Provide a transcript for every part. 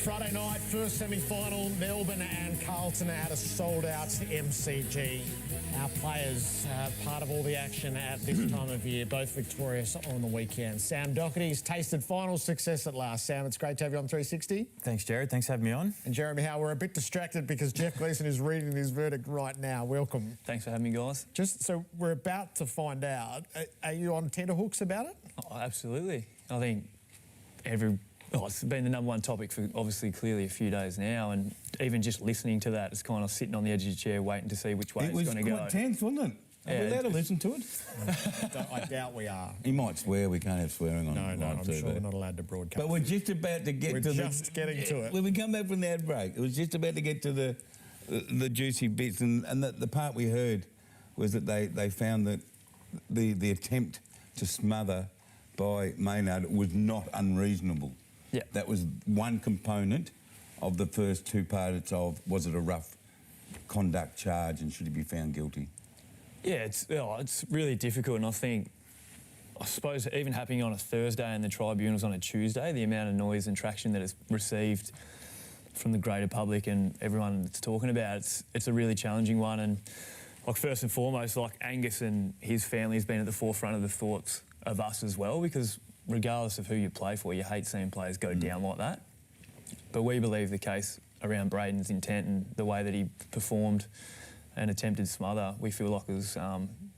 Friday night, first semi-final, Melbourne and Carlton at a sold-out MCG. Our players, part of all the action at this time of year, both victorious on the weekend. Sam Doherty's tasted final success at last. Sam, it's great to have you on 360. Thanks, Jared. Thanks for having me on. And Jeremy Howe, we're a bit distracted because Jeff Gleeson is reading his verdict right now. Welcome. Thanks for having me, guys. Just so we're about to find out, are you on tenterhooks about it? Oh, absolutely. I think it's been the number one topic for obviously clearly a few days now, and even just listening to that, it's kind of sitting on the edge of your chair waiting to see which way it's going to go. It was quite tense, wasn't it? Are we allowed to listen to it? I doubt we are. He might swear. We can't have swearing on. No, I'm sure we're not allowed to broadcast. But we're just about to get to getting to it. When we come back from the ad break, it was just about to get to the juicy bits, and the part we heard was that they found that the attempt to smother by Maynard was not unreasonable. Yeah. That was one component of the first two parts of, was it a rough conduct charge and should he be found guilty? Yeah, it's really difficult, and I suppose even happening on a Thursday and the tribunals on a Tuesday, the amount of noise and traction that it's received from the greater public and everyone that's talking about it's a really challenging one. And like first and foremost, like Angus and his family has been at the forefront of the thoughts of us as well, because regardless of who you play for, you hate seeing players go down like that. But we believe the case around Braden's intent and the way that he performed and attempted smother, we feel like it was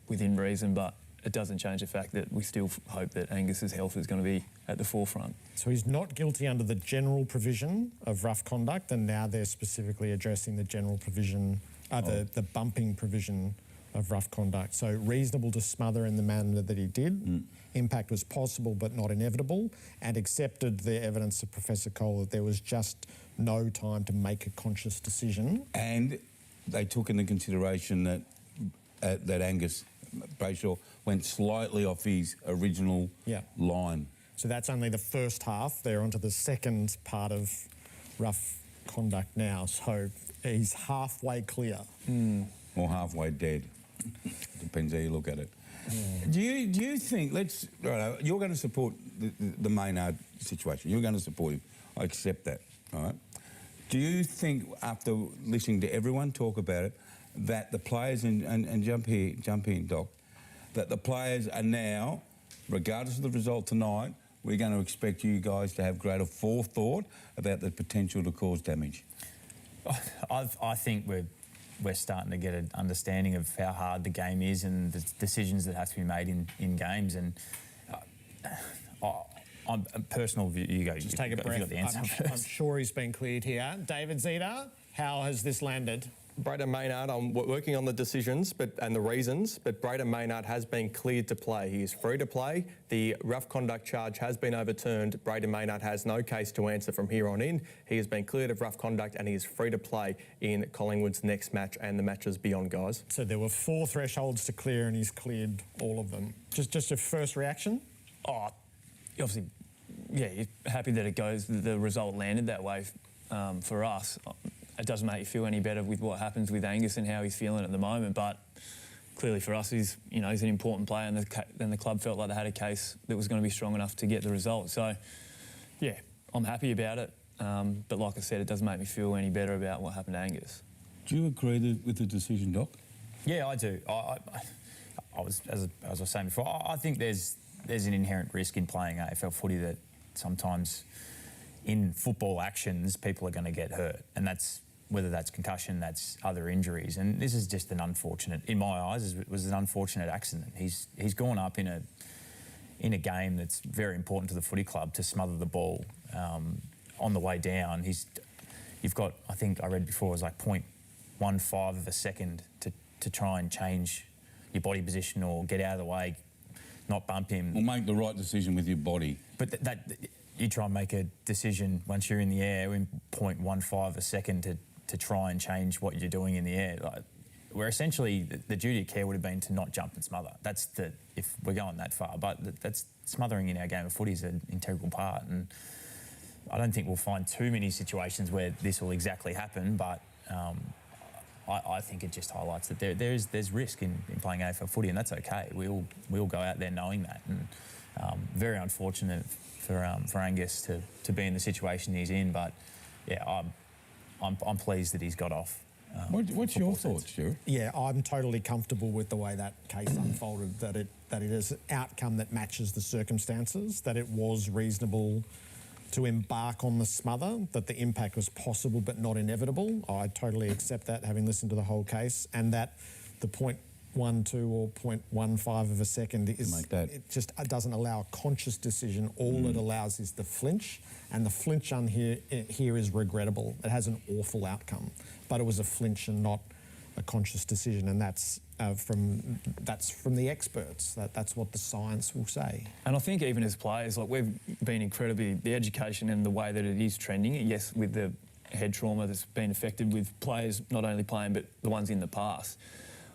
within reason, but it doesn't change the fact that we still hope that Angus's health is going to be at the forefront. So he's not guilty under the general provision of rough conduct, and now they're specifically addressing the general provision, the bumping provision of rough conduct. So reasonable to smother in the manner that he did. Impact was possible but not inevitable, and accepted the evidence of Professor Cole that there was just no time to make a conscious decision. And they took into consideration that that Angus Brayshaw went slightly off his original line. So that's only the first half. They're onto the second part of rough conduct now. So he's halfway clear. Or halfway dead. Depends how you look at it. Do you think, you're going to support the Maynard situation. You're going to support him. I accept that, all right? Do you think, after listening to everyone talk about it, that the players, and jump in, Doc, that the players are now, regardless of the result tonight, we're going to expect you guys to have greater forethought about the potential to cause damage? I think we're starting to get an understanding of how hard the game is and the decisions that have to be made in games. And I'm a personal view. You go. Just take a breath. I'm sure he's been cleared here. David Zita, how has this landed? Braden Maynard, I'm working on the decisions and the reasons, but Braden Maynard has been cleared to play. He is free to play. The rough conduct charge has been overturned. Braden Maynard has no case to answer from here on in. He has been cleared of rough conduct and he is free to play in Collingwood's next match and the matches beyond, guys. So there were 4 thresholds to clear and he's cleared all of them. Just your first reaction? Oh, obviously, yeah, you're happy that the result landed that way for us. It doesn't make you feel any better with what happens with Angus and how he's feeling at the moment, but clearly for us, he's an important player, and the club felt like they had a case that was going to be strong enough to get the result. So, yeah, I'm happy about it, but like I said, it doesn't make me feel any better about what happened to Angus. Do you agree with the decision, Doc? Yeah, I do. I was, as I was saying before, I think there's an inherent risk in playing AFL footy that sometimes in football actions people are going to get hurt, and that's whether that's concussion, that's other injuries, and this is just an unfortunate, in my eyes, it was an unfortunate accident. He's gone up in a game that's very important to the footy club to smother the ball. On the way down, you've got, I think I read before, it was like 0.15 of a second to try and change your body position or get out of the way, not bump him. Or make the right decision with your body. But you try and make a decision once you're in the air in 0.15 of a second to try and change what you're doing in the air. Where essentially the duty of care would have been to not jump and smother. That's if we're going that far. But that's smothering in our game of footy is an integral part. And I don't think we'll find too many situations where this will exactly happen, but I think it just highlights that there's risk in playing AFL footy, and that's okay. We'll go out there knowing that. And very unfortunate for Angus to be in the situation he's in, but yeah, I'm pleased that he's got off. What's your thoughts, Stuart? Yeah, I'm totally comfortable with the way that case unfolded, that it is an outcome that matches the circumstances, that it was reasonable to embark on the smother, that the impact was possible but not inevitable. I totally accept that, having listened to the whole case, and that the 0.12 or 0.15 of a second is Like that. it doesn't allow a conscious decision. All it allows is the flinch, and the flinch on here is regrettable. It has an awful outcome, but it was a flinch and not a conscious decision, and that's from the experts. That's what the science will say. And I think even as players, like we've been incredibly, the education and the way that it is trending, yes, with the head trauma that's been affected with players not only playing but the ones in the past.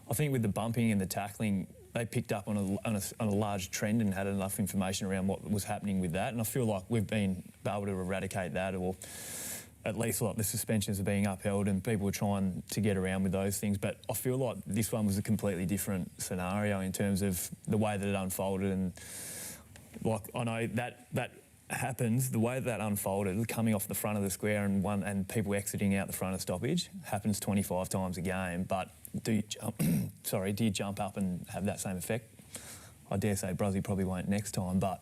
I think with the bumping and the tackling, they picked up on a large trend and had enough information around what was happening with that. And I feel like we've been able to eradicate that, or at least like the suspensions are being upheld and people are trying to get around with those things. But I feel like this one was a completely different scenario in terms of the way that it unfolded. And like I know that happens, the way that unfolded, coming off the front of the square and people exiting out the front of stoppage, happens 25 times a game. But do you jump up and have that same effect? I dare say Bruzzy probably won't next time, but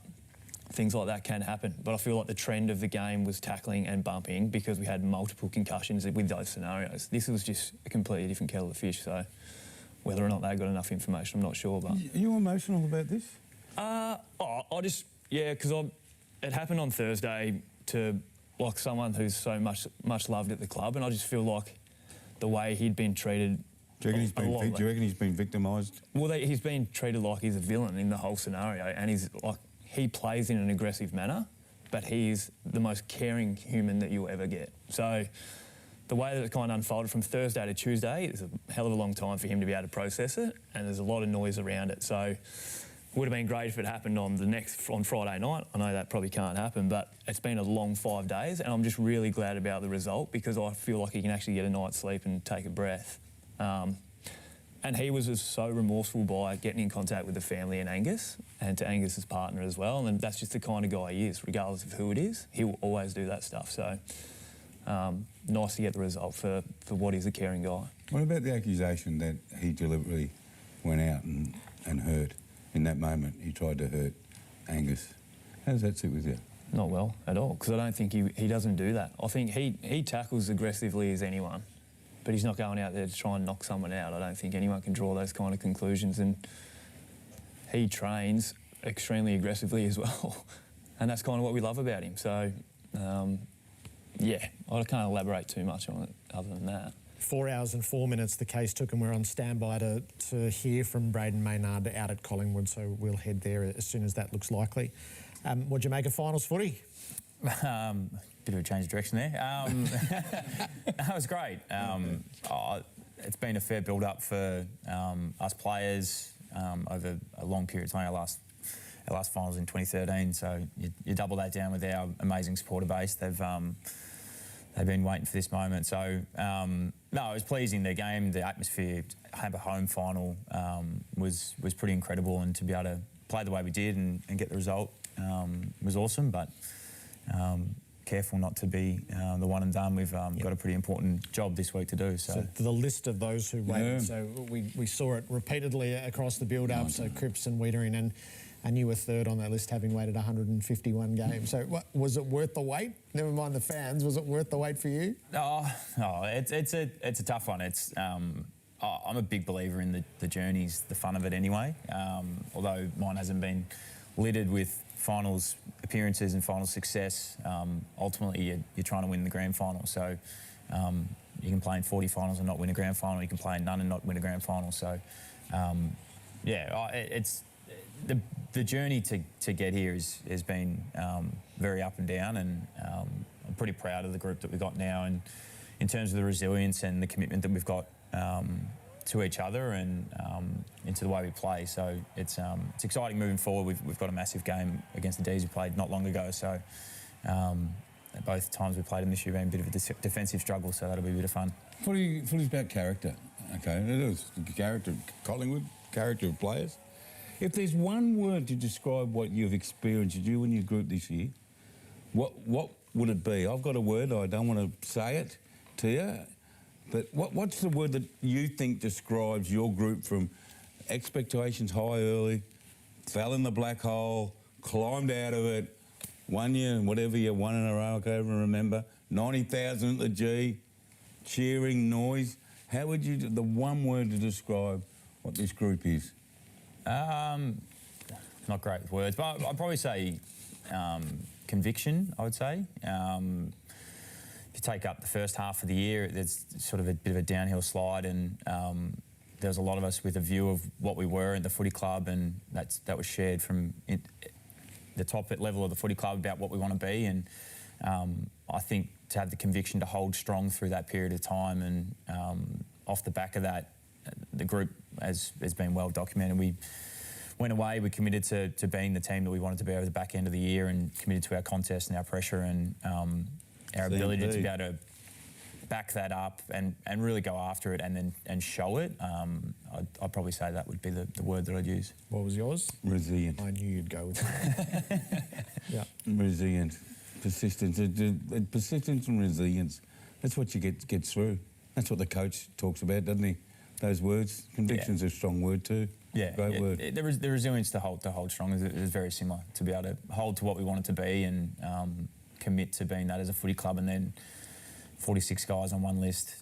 things like that can happen. But I feel like the trend of the game was tackling and bumping because we had multiple concussions with those scenarios. This was just a completely different kettle of fish. So whether or not they got enough information, I'm not sure. But Are you emotional about this? because it happened on Thursday to like someone who's so much loved at the club, and I just feel like the way he'd been treated. Do you reckon he's been victimised? Well, he's been treated like he's a villain in the whole scenario, and he's like he plays in an aggressive manner, but he's the most caring human that you'll ever get. So the way that it kind of unfolded from Thursday to Tuesday is a hell of a long time for him to be able to process it, and there's a lot of noise around it. So it would have been great if it happened on Friday night. I know that probably can't happen, but it's been a long 5 days, and I'm just really glad about the result because I feel like he can actually get a night's sleep and take a breath. And he was just so remorseful by getting in contact with the family and Angus, and to Angus's partner as well. And that's just the kind of guy he is, regardless of who it is. He will always do that stuff. So nice to get the result for what is a caring guy. What about the accusation that he deliberately went out and hurt in that moment? He tried to hurt Angus. How does that sit with you? Not well at all, because I don't think he doesn't do that. I think he tackles aggressively as anyone, but he's not going out there to try and knock someone out. I don't think anyone can draw those kind of conclusions. And he trains extremely aggressively as well. And that's kind of what we love about him. So, I can't elaborate too much on it other than that. 4 hours and 4 minutes the case took, and we're on standby to hear from Brayden Maynard out at Collingwood, so we'll head there as soon as that looks likely. What'd you make of finals footy? Bit of a change of direction there. That was great. It's been a fair build-up for us players over a long period of time. Our last finals in 2013, so you double that down with our amazing supporter base. They've been waiting for this moment. So no, it was pleasing. The game, the atmosphere, have a home final was pretty incredible, and to be able to play the way we did and get the result was awesome. But careful not to be the one and done. We've got a pretty important job this week to do. So the list of those who waited, so we saw it repeatedly across the build-up, so Cripps and Wiedering, and you were third on that list, having waited 151 games. So was it worth the wait? Never mind the fans, was it worth the wait for you? No, it's a tough one. It's I'm a big believer in the journeys, the fun of it anyway, although mine hasn't been littered with finals appearances and final success. Ultimately, you're trying to win the grand final. So you can play in 40 finals and not win a grand final. You can play in none and not win a grand final. So, it's the journey to get here has been very up and down, and I'm pretty proud of the group that we've got now, and in terms of the resilience and the commitment that we've got to each other and into the way we play. So it's exciting moving forward. We've got a massive game against the D's we played not long ago. So both times we played them this year have been a bit of a defensive struggle, so that'll be a bit of fun. Footy's about character, okay? It is the character of Collingwood, character of players. If there's one word to describe what you've experienced, you and your group this year, what would it be? I've got a word. I don't want to say it to you, but what's the word that you think describes your group from expectations high early, fell in the black hole, climbed out of it, won you whatever you won in a row, I can't even remember, 90,000 at the G, cheering, noise. How would you, the one word to describe what this group is? Not great with words, but I'd probably say conviction, I would say. If you take up the first half of the year, there's sort of a bit of a downhill slide, and there was a lot of us with a view of what we were in the footy club, and that was shared from the top level of the footy club about what we want to be. And I think to have the conviction to hold strong through that period of time, and off the back of that, the group has been well documented. We went away, we committed to being the team that we wanted to be over the back end of the year, and committed to our contest and our pressure, and our ability to be able to back that up and really go after it and show it. I'd probably say that would be the word that I'd use. What was yours? Resilient. I knew you'd go with that. Yeah. Resilient. Persistence. Persistence and resilience. That's what you get through. That's what the coach talks about, doesn't he? Those words. Conviction's a strong word too. Yeah, Great word. The resilience to hold strong is very similar. To be able to hold to what we want it to be, and commit to being that as a footy club, and then 46 guys on one list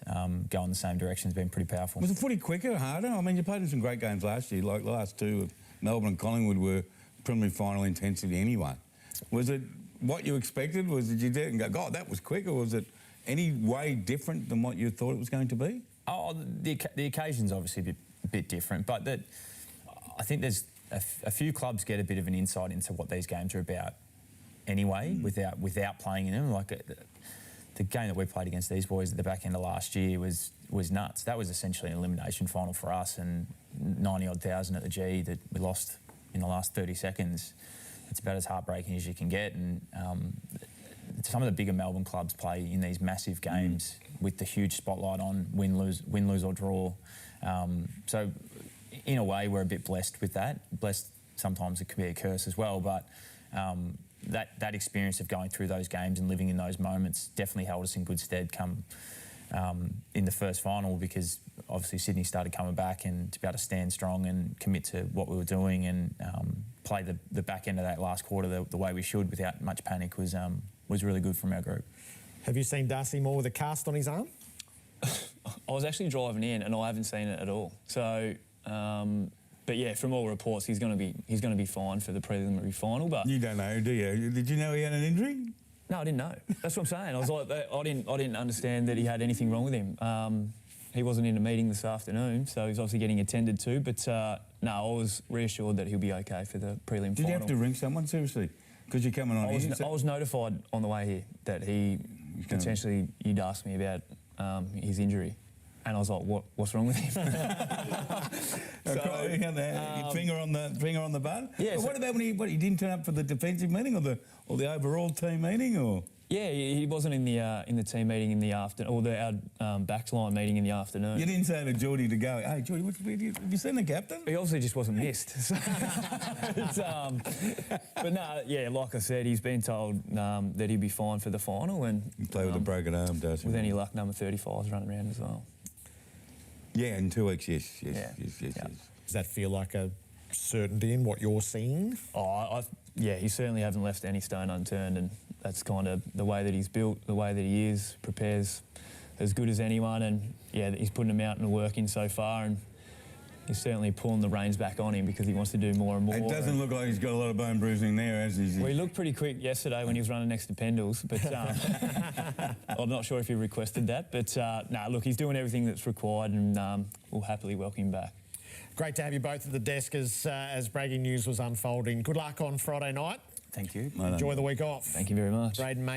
go in the same direction has been pretty powerful. Was the footy quicker or harder? I mean, you played in some great games last year, like the last two of Melbourne and Collingwood were preliminary final intensity anyway. Was it what you expected? Did you dare and go, God, that was quick, or was it any way different than what you thought it was going to be? Oh, the occasion's obviously a bit different, but I think there's a few clubs get a bit of an insight into what these games are about anyway, without playing in them. Like the game that we played against these boys at the back end of last year was nuts. That was essentially an elimination final for us, and 90-odd thousand at the G that we lost in the last 30 seconds. It's about as heartbreaking as you can get, and some of the bigger Melbourne clubs play in these massive games with the huge spotlight on win, lose or draw. So in a way, we're a bit blessed with that. Blessed sometimes it can be a curse as well, but that experience of going through those games and living in those moments definitely held us in good stead come in the first final, because obviously Sydney started coming back, and to be able to stand strong and commit to what we were doing, and play the back end of that last quarter the way we should without much panic was really good from our group. Have you seen Darcy Moore with a cast on his arm? I was actually driving in, and I haven't seen it at all. So, but yeah, from all reports, he's going to be fine for the preliminary final. But You don't know, do you? Did you know he had an injury? no, I didn't know. That's what I'm saying. I was like, I didn't understand that he had anything wrong with him. He wasn't in a meeting this afternoon, so he's obviously getting attended to. But no, I was reassured that he'll be okay for the prelim final. Did you have to ring someone, seriously? Because you're coming on here. I was notified on the way here that he potentially, you'd asked me about his injury. And I was like, what's wrong with him? Your finger on the button? Yeah, But so- what about when he didn't turn up for the defensive meeting or the overall team meeting, or? Yeah, he wasn't in the team meeting in the afternoon, or our backline meeting in the afternoon. You didn't say to Geordie to go, hey, Geordie, have you seen the captain? He obviously just wasn't missed. So, but no, yeah, like I said, he's been told that he'd be fine for the final, and You play with a broken arm, does he? with any luck, number 35's running around as well. Yeah, in 2 weeks, yes. Yeah. Does that feel like a certainty in what you're seeing? Yeah, he certainly hasn't left any stone unturned, and that's kind of the way that he's built, the way that he is, prepares as good as anyone, and yeah, he's putting a mountain of work in so far, and he's certainly pulling the reins back on him because he wants to do more and more. It doesn't look like he's got a lot of bone bruising there, has he? Well, he looked pretty quick yesterday when he was running next to Pendles, but I'm not sure if he requested that. But no, look, he's doing everything that's required, and we'll happily welcome him back. Great to have you both at the desk as breaking news was unfolding. Good luck on Friday night. Thank you. Enjoy the week off. Thank you very much. Braden May.